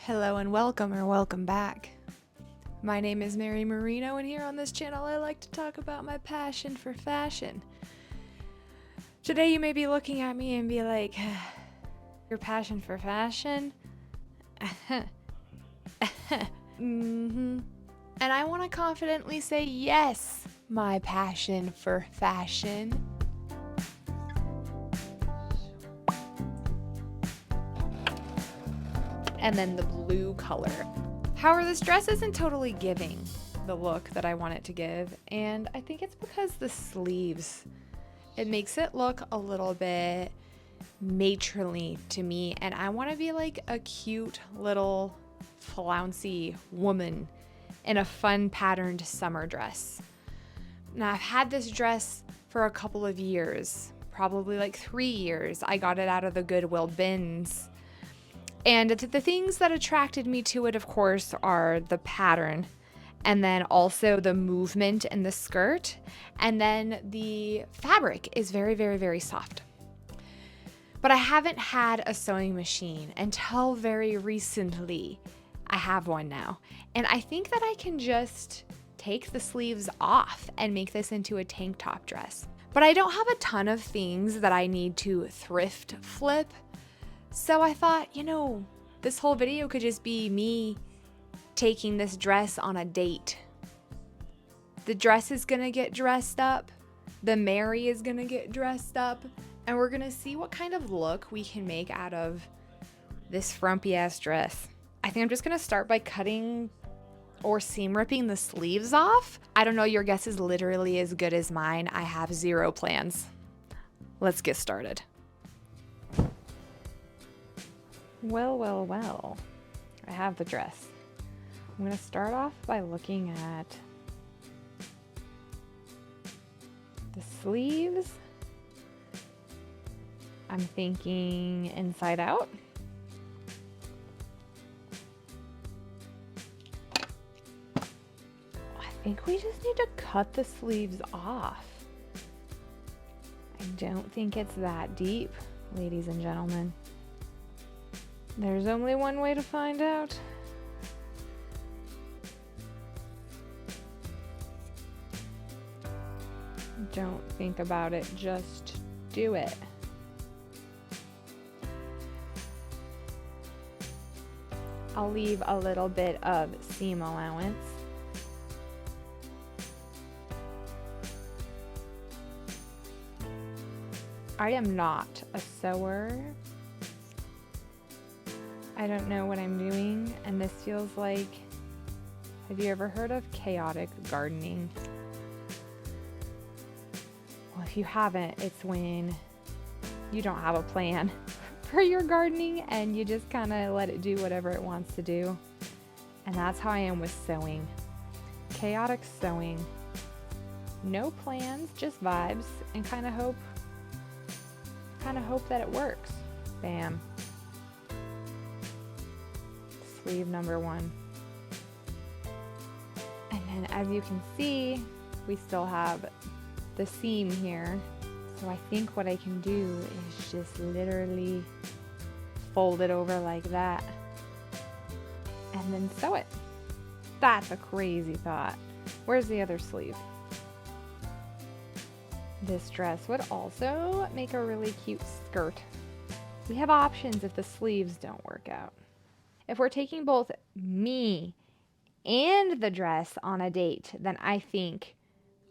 Hello and welcome or welcome back. My name is Marymarino, and here on this channel I like to talk about my passion for fashion. Today you may be looking at me and be like, your passion for fashion? And I want to confidently say yes, my passion for fashion. And then the blue color. However, this dress isn't totally giving the look that I want it to give, and I think it's because the sleeves, it makes it look a little bit matronly to me, and I want to be like a cute little flouncy woman in a fun patterned summer dress. Now, I've had this dress for a couple of years, probably like 3 years. I got it out of the Goodwill bins. And the things that attracted me to it, of course, are the pattern, and then also the movement in the skirt, and then the fabric is very, very, very soft. But I haven't had a sewing machine until very recently. I have one now, and I think that I can just take the sleeves off and make this into a tank top dress. But I don't have a ton of things that I need to thrift flip. So I thought, this whole video could just be me taking this dress on a date. The dress is gonna get dressed up, the Mary is gonna get dressed up, and we're gonna see what kind of look we can make out of this frumpy ass dress. I think I'm just gonna start by cutting or seam ripping the sleeves off. I don't know, your guess is literally as good as mine. I have zero plans. Let's get started. Well, I have the dress. I'm going to start off by looking at the sleeves. I'm thinking inside out. I think we just need to cut the sleeves off. I don't think it's that deep, ladies and gentlemen. There's only one way to find out. Don't think about it, just do it. I'll leave a little bit of seam allowance. I am not a sewer. I don't know what I'm doing, and this feels like, have you ever heard of chaotic gardening? Well, if you haven't, it's when you don't have a plan for your gardening and you just kind of let it do whatever it wants to do. And that's how I am with sewing. Chaotic sewing. No plans, just vibes, and kind of hope that it works. Bam. Sleeve number one. And then as you can see, we still have the seam here. So I think what I can do is just literally fold it over like that and then sew it. That's a crazy thought. Where's the other sleeve? This dress would also make a really cute skirt. We have options if the sleeves don't work out. If we're taking both me and the dress on a date, then I think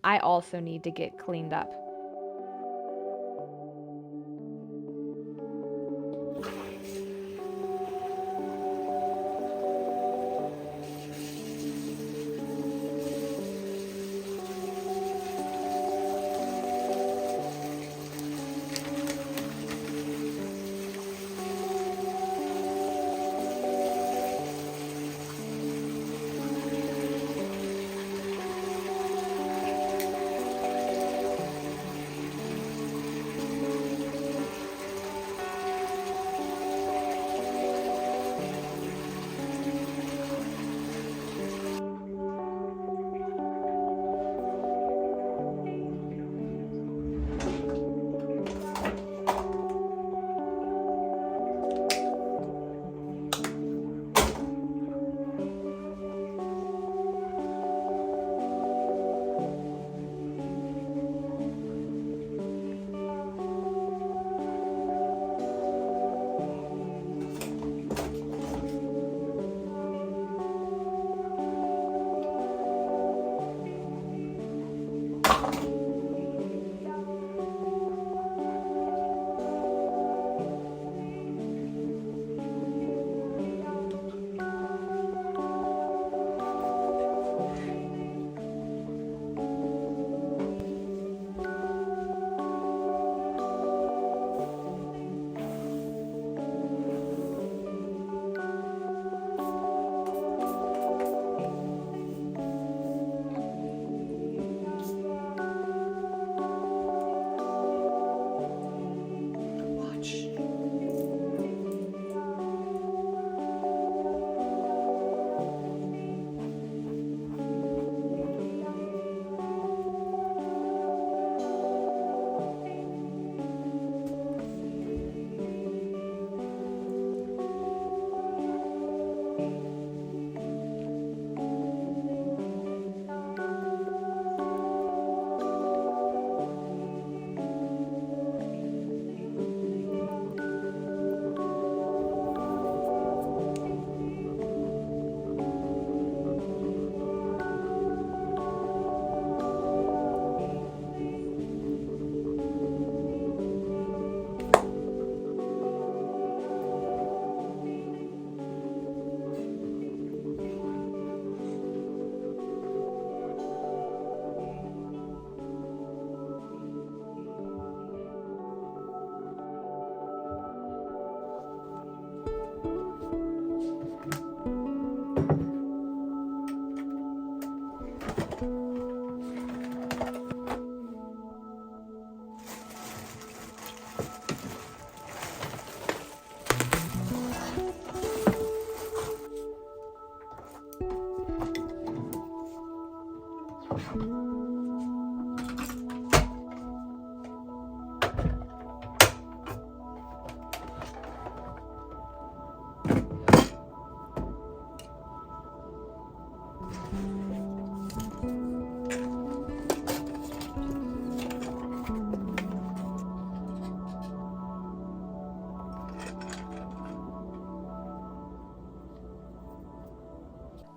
I also need to get cleaned up.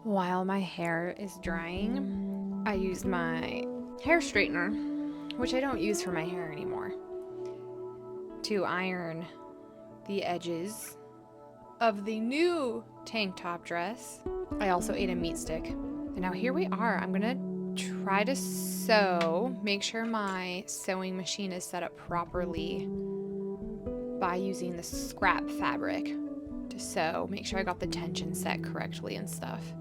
While my hair is drying, I used my hair straightener, which I don't use for my hair anymore, to iron the edges of the new tank top dress. I also ate a meat stick. And now here we are. I'm gonna try to sew, make sure my sewing machine is set up properly by using the scrap fabric to sew, make sure I got the tension set correctly and stuff.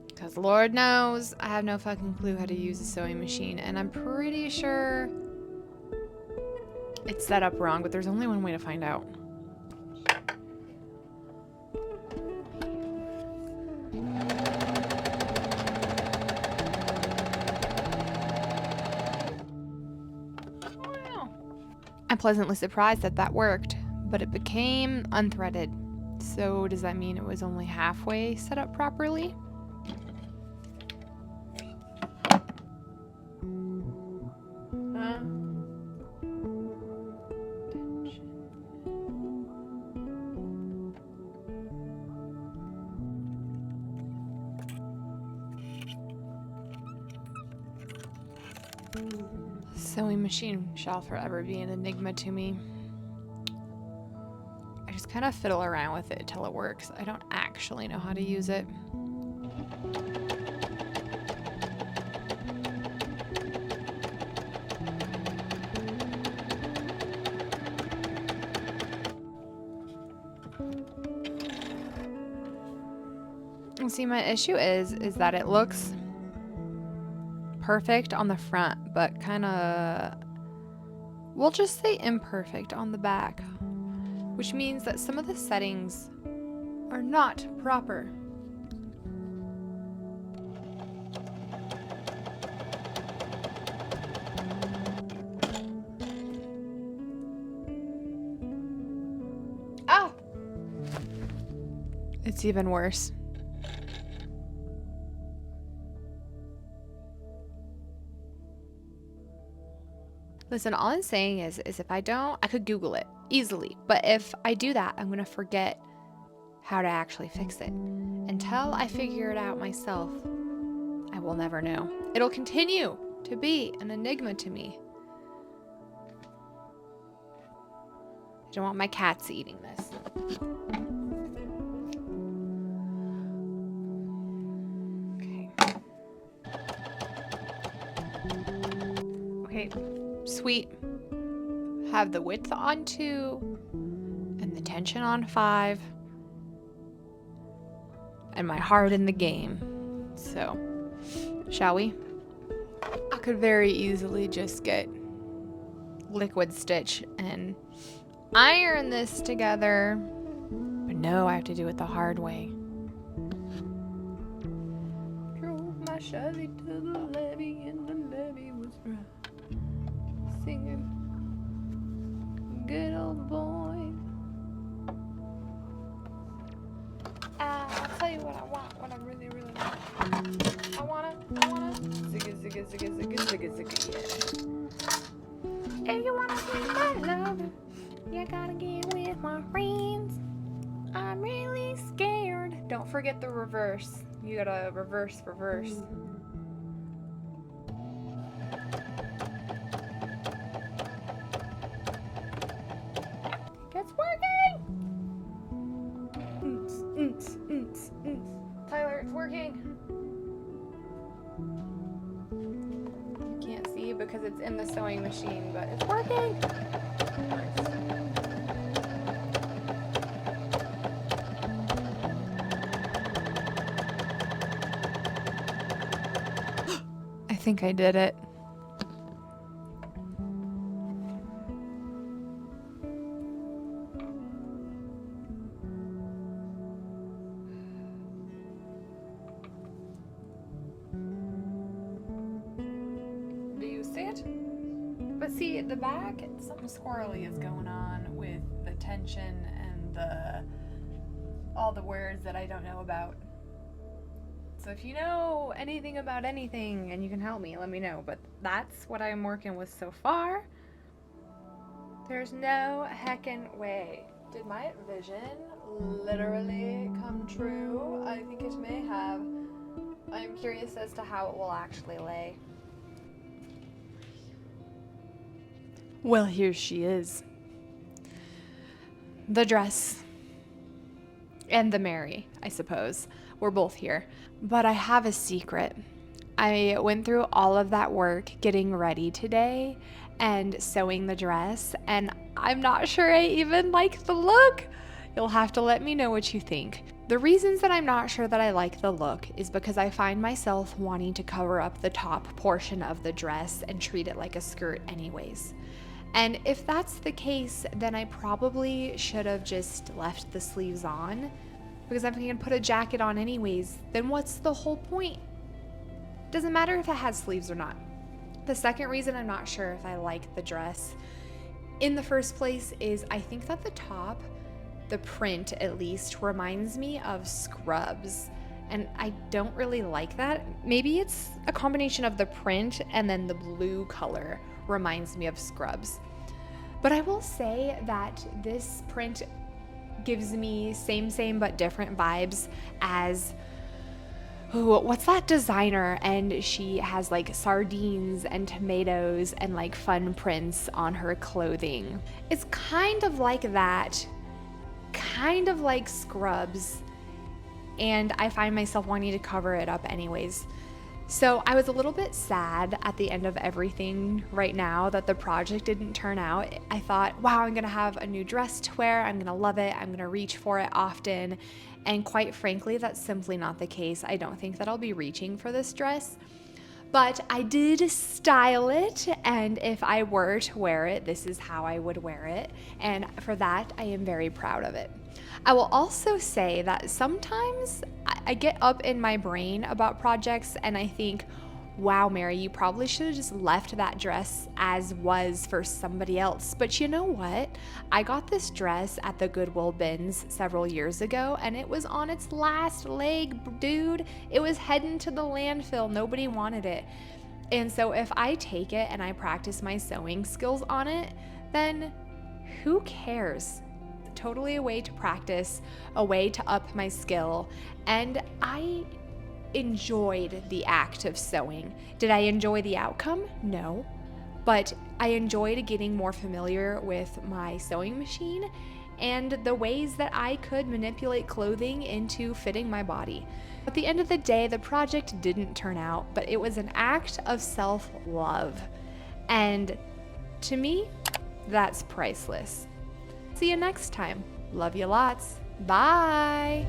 Because Lord knows I have no fucking clue how to use a sewing machine, and I'm pretty sure it's set up wrong, but there's only one way to find out. Wow. I'm pleasantly surprised that that worked, but it became unthreaded. So does that mean it was only halfway set up properly? Sewing machine shall forever be an enigma to me. I just kind of fiddle around with it till it works. I don't actually know how to use it. And see, my issue is that it looks perfect on the front, but kind of, we'll just say imperfect on the back, which means that some of the settings are not proper. Ah! It's even worse. Listen, all I'm saying is if I don't, I could Google it easily. But if I do that, I'm going to forget how to actually fix it. Until I figure it out myself, I will never know. It'll continue to be an enigma to me. I don't want my cats eating this. Okay. Sweet. Have the width on 2 and the tension on 5 and my heart in the game. So, shall we? I could very easily just get liquid stitch and iron this together, but no, I have to do it the hard way. Drove my Chevy to the levee and the levee was dry. Singing, good old boy. I'll tell you what I want, what I really, really want. I wanna, zigga, zigga, zigga, zigga, zigga, zigga, yeah. If you wanna see my love, you gotta get with my friends. I'm really scared. Don't forget the reverse. You gotta reverse, reverse. It's working! Tyler, it's working. You can't see because it's in the sewing machine, but it's working. I think I did it. But see, at the back, something squirrely is going on with the tension and all the words that I don't know about. So if you know anything about anything and you can help me, let me know. But that's what I'm working with so far. There's no heckin' way. Did my vision literally come true. I think it may have. I'm curious as to how it will actually lay. Well, here she is. The dress and the Mary, I suppose. We're both here. But I have a secret. I went through all of that work getting ready today and sewing the dress, and I'm not sure I even like the look. You'll have to let me know what you think. The reasons that I'm not sure that I like the look is because I find myself wanting to cover up the top portion of the dress and treat it like a skirt anyways. And if that's the case, then I probably should have just left the sleeves on, because if I'm going to put a jacket on anyways, then what's the whole point? Doesn't matter if it has sleeves or not. The second reason I'm not sure if I like the dress in the first place is I think that the top, the print at least, reminds me of scrubs, and I don't really like that. Maybe it's a combination of the print and then the blue color reminds me of scrubs. But I will say that this print gives me same but different vibes as what's that designer, and she has like sardines and tomatoes and like fun prints on her clothing. It's kind of like that, kind of like scrubs, and I find myself wanting to cover it up anyways. So I was a little bit sad at the end of everything right now that the project didn't turn out. I thought, wow, I'm gonna have a new dress to wear, I'm gonna love it, I'm gonna reach for it often. And quite frankly, that's simply not the case. I don't think that I'll be reaching for this dress. But I did style it, and if I were to wear it, this is how I would wear it. And for that, I am very proud of it. I will also say that sometimes I get up in my brain about projects and I think, wow, Mary, you probably should have just left that dress as was for somebody else. But you know what? I got this dress at the Goodwill bins several years ago, and it was on its last leg, dude. It was heading to the landfill. Nobody wanted it. And so if I take it and I practice my sewing skills on it, then who cares? Totally a way to practice, a way to up my skill, and I enjoyed the act of sewing. Did I enjoy the outcome? No, but I enjoyed getting more familiar with my sewing machine and the ways that I could manipulate clothing into fitting my body. At the end of the day, the project didn't turn out, but it was an act of self-love, and to me, that's priceless. See you next time. Love you lots. Bye.